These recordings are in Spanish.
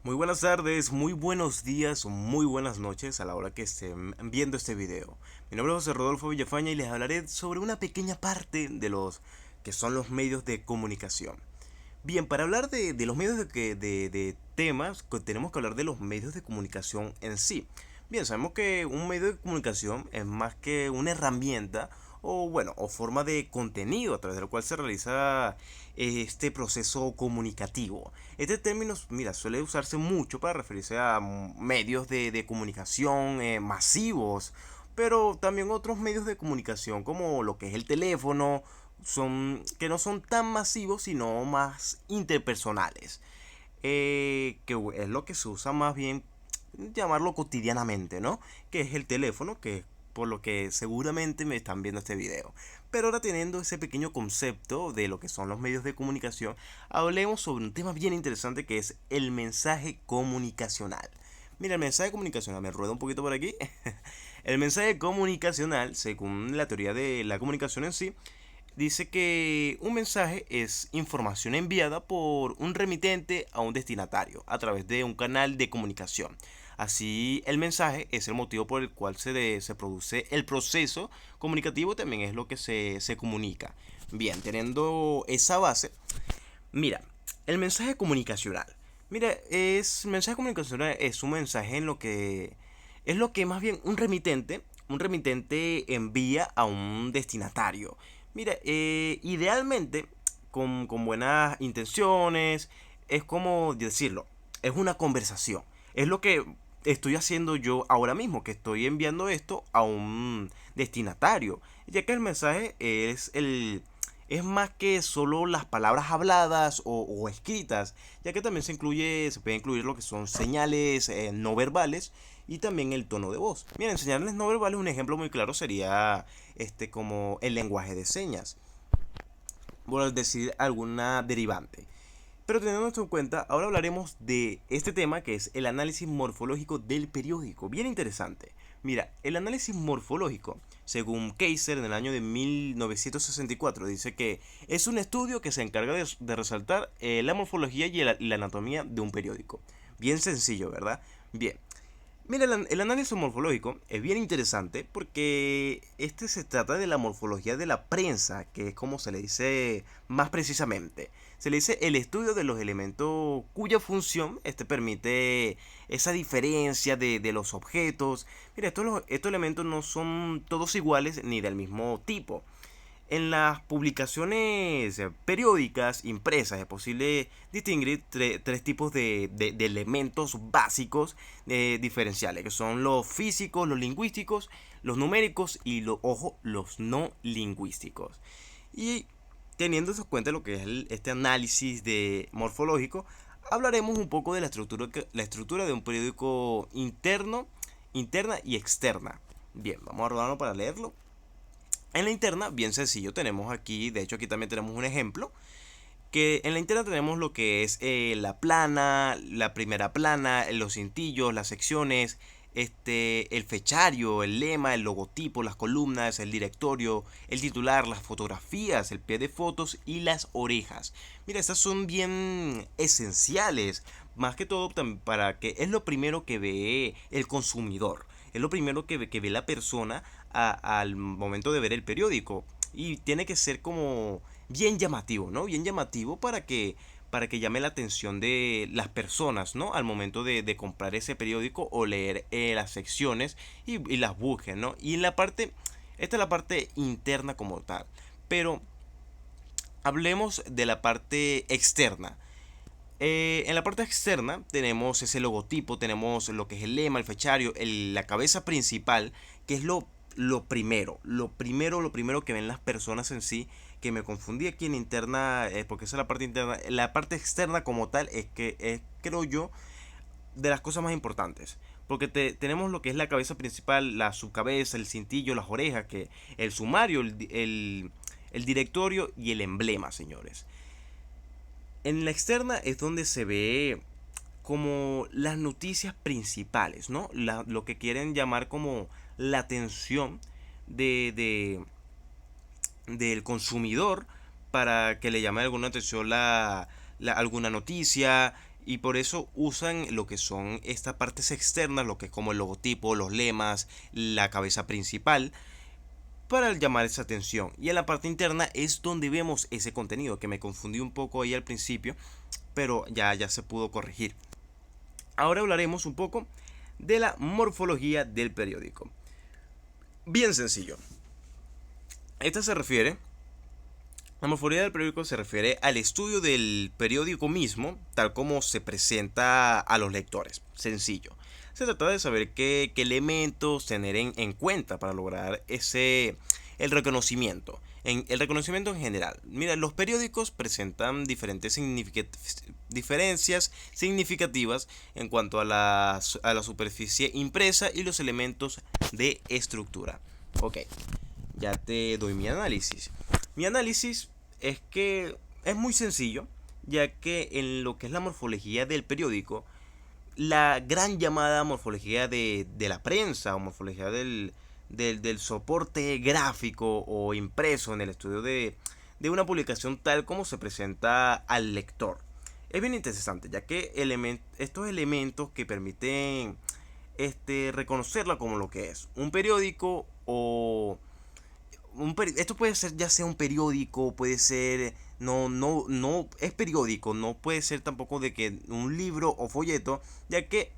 Muy buenas tardes, muy buenos días o muy buenas noches a la hora que estén viendo este video. Mi nombre es José Rodolfo Villafaña y les hablaré sobre una pequeña parte de los que son los medios de comunicación. Bien, para hablar de los medios de temas, tenemos que hablar de los medios de comunicación en sí. Bien, sabemos que un medio de comunicación es más que una herramienta o bueno, o forma de contenido a través del cual se realiza este proceso comunicativo. Este término, mira, suele usarse mucho para referirse a medios de comunicación masivos, pero también otros medios de comunicación como lo que es el teléfono, son que no son tan masivos sino más interpersonales, que es lo que se usa más bien llamarlo cotidianamente, ¿no? Que es el teléfono, que es por lo que seguramente me están viendo este video. Pero ahora teniendo ese pequeño concepto de lo que son los medios de comunicación, hablemos sobre un tema bien interesante que es el mensaje comunicacional. Mira, el mensaje comunicacional, me rueda un poquito por aquí. El mensaje comunicacional, según la teoría de la comunicación en sí, dice que un mensaje es información enviada por un remitente a un destinatario a través de un canal de comunicación. Así, el mensaje es el motivo por el cual se produce el proceso comunicativo, también es lo que se comunica. Bien, teniendo esa base, mira, el mensaje comunicacional. Mira, mensaje comunicacional es un mensaje en lo que es lo que más bien un remitente envía a un destinatario. Mira, idealmente, con buenas intenciones, es como decirlo, es una conversación. Es lo que estoy haciendo yo ahora mismo, que estoy enviando esto a un destinatario, ya que el mensaje es más que solo las palabras habladas o escritas, ya que también se puede incluir lo que son señales no verbales y también el tono de voz. Miren, señales no verbales, un ejemplo muy claro sería como el lenguaje de señas, por decir alguna derivante. Pero teniendo esto en cuenta, ahora hablaremos de este tema que es el análisis morfológico del periódico. Bien interesante. Mira, el análisis morfológico, según Kaiser en el año de 1964, dice que es un estudio que se encarga de resaltar la morfología y la anatomía de un periódico. Bien sencillo, ¿verdad? Bien, mira, el análisis morfológico es bien interesante porque este se trata de la morfología de la prensa, que es como se le dice más precisamente. Se le dice el estudio de los elementos cuya función permite esa diferencia de los objetos. Mira, estos elementos no son todos iguales ni del mismo tipo. En las publicaciones periódicas impresas es posible distinguir tres tipos de elementos básicos diferenciales, que son los físicos, los lingüísticos, los numéricos y, ojo, los no lingüísticos. Y teniendo eso en cuenta lo que es este análisis de morfológico, hablaremos un poco de la estructura de un periódico interna y externa. Bien, vamos a rodarlo para leerlo. En la interna, bien sencillo, tenemos aquí, de hecho aquí también tenemos un ejemplo, que en la interna tenemos lo que es la plana, la primera plana, los cintillos, las secciones, el fechario, el lema, el logotipo, las columnas, el directorio, el titular, las fotografías, el pie de fotos y las orejas. Mira, estas son bien esenciales, más que todo para que es lo primero que ve el consumidor, es lo primero que ve la persona al momento de ver el periódico y tiene que ser como bien llamativo, ¿no? Bien llamativo para que llame la atención de las personas, ¿no? Al momento de comprar ese periódico o leer las secciones y las busquen, ¿no? Y en la parte, esta es la parte interna como tal. Pero hablemos de la parte externa. En la parte externa tenemos ese logotipo, tenemos lo que es el lema, el fechario, la cabeza principal, que es lo primero que ven las personas en sí, que me confundí aquí en interna, porque esa es la parte interna. La parte externa como tal es que es, creo yo, de las cosas más importantes. Porque tenemos lo que es la cabeza principal, la subcabeza, el cintillo, las orejas, que el sumario, el directorio y el emblema, señores. En la externa es donde se ve como las noticias principales, ¿no? Lo que quieren llamar como la atención de, de- del consumidor para que le llame alguna atención alguna noticia Y por eso usan lo que son estas partes externas, lo que es como el logotipo, los lemas, la cabeza principal, para llamar esa atención. Y en la parte interna es donde vemos ese contenido, que me confundí un poco ahí al principio, pero ya se pudo corregir. Ahora hablaremos un poco de la morfología del periódico. Bien sencillo. Esta se refiere, la morfología del periódico se refiere al estudio del periódico mismo, tal como se presenta a los lectores. Sencillo. Se trata de saber qué elementos tener en cuenta para lograr el reconocimiento. El reconocimiento en general. Mira, los periódicos presentan diferencias significativas en cuanto a la superficie impresa y los elementos de estructura. Ok, ya te doy mi análisis. Mi análisis es que es muy sencillo, ya que en lo que es la morfología del periódico, la gran llamada morfología de la prensa o morfología del soporte gráfico o impreso en el estudio de una publicación tal como se presenta al lector. Es bien interesante, ya que estos elementos que permiten reconocerla como lo que es un periódico o esto puede ser ya sea un periódico, puede ser no es periódico, no puede ser tampoco de que un libro o folleto, ya que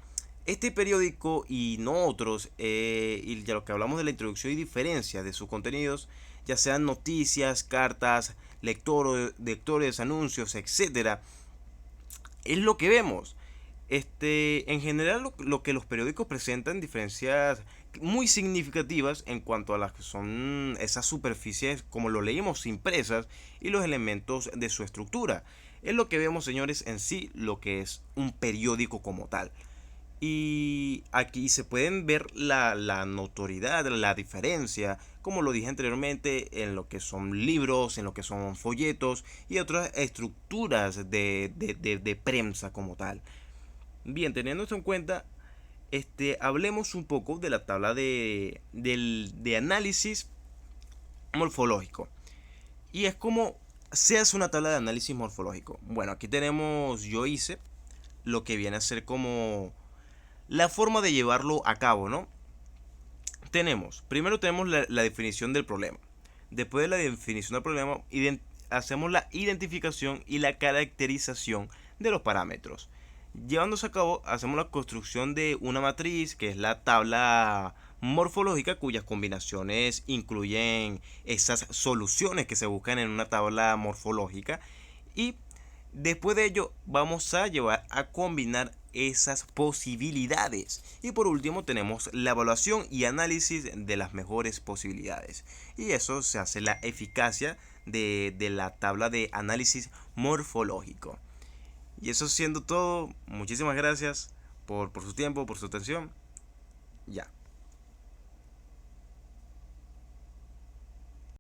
este periódico y no otros, y ya lo que hablamos de la introducción y diferencia de sus contenidos, ya sean noticias, cartas, lectores, anuncios, etcétera, es lo que vemos. En general lo que los periódicos presentan diferencias muy significativas en cuanto a las que son esas superficies como lo leímos impresas y los elementos de su estructura. Es lo que vemos, señores, en sí lo que es un periódico como tal. Y aquí se pueden ver la notoriedad, la diferencia, como lo dije anteriormente, en lo que son libros, en lo que son folletos y otras estructuras de prensa como tal. Bien, teniendo esto en cuenta, hablemos un poco de la tabla de análisis morfológico. Y es como se hace una tabla de análisis morfológico. Bueno, aquí tenemos, yo hice lo que viene a ser como la forma de llevarlo a cabo, ¿no? Primero tenemos la definición del problema. Después de la definición del problema, hacemos la identificación y la caracterización de los parámetros. Llevándose a cabo, hacemos la construcción de una matriz, que es la tabla morfológica, cuyas combinaciones incluyen esas soluciones que se buscan en una tabla morfológica. Y después de ello, vamos a llevar a combinar esas posibilidades. Y por último tenemos la evaluación y análisis de las mejores posibilidades. Y eso se hace la eficacia de la tabla de análisis morfológico. Y eso siendo todo, muchísimas gracias por su tiempo, por su atención. Ya.